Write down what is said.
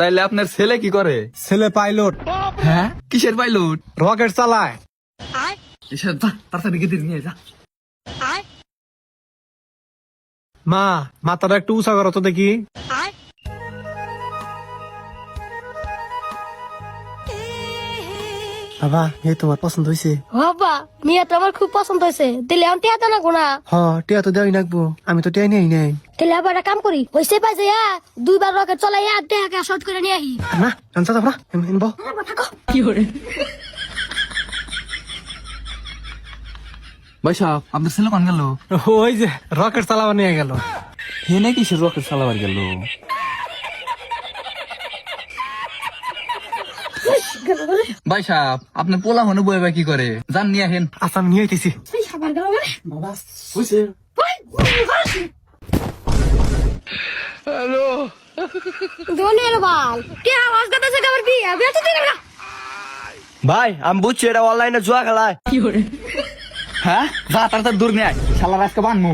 তাইলে আপনার ছেলে কি করে? ছেলে পাইলট, হ্যাঁ, কিসের পাইলট? রকেট চালায়। কিসের? যা তাড়াতাড়ি গিয়ে নিয়ে যা। মা, মাথাটা একটু উঁচা করো তো দেখি। বাবা, এই তোমার পছন্দ হয়েছে? বাবা মিয়া তো আমার খুব পছন্দ হয়েছে, দিলে আমি টিয়া না গোনা। হ, টিয়া তো দেওয়াই নাকবো, আমি তো টিয়া নেই নাই। তাহলে আবার একটা কাম করি, হয়েছে পাই যে দুইবার রকেট চলাইয়া দেহাকে শর্ট করে নিয়ে আহি। না, জানতে যাবো না, এনবো। ভাই সাহেব, আপনার ছেলে কোন গেল? ওই যে রকেট চালাবা নিয়ে গেল। হেনে কিসের রকেট চালাবার গেল? ভাই সাহেব, আপনার পোলা মনে বইবা কি করে? যান নিয়ে আহেন। আচ্ছা, আমি নিয়ে আইতেছি। আবার গেল মানে? বাবা, হয়েছে? ধনী এলো বাল, কে আওয়াজ করতেছে কাবার বিয়ে বিয়ে তো দিলাম না। ভাই আমি বুঝছি এটা অনলাইনে জুয়া খেলায়। হ্যাঁ, যা তাড়াতাড়ি দূর নিয়ে আয়, শালার আজকে বানমু।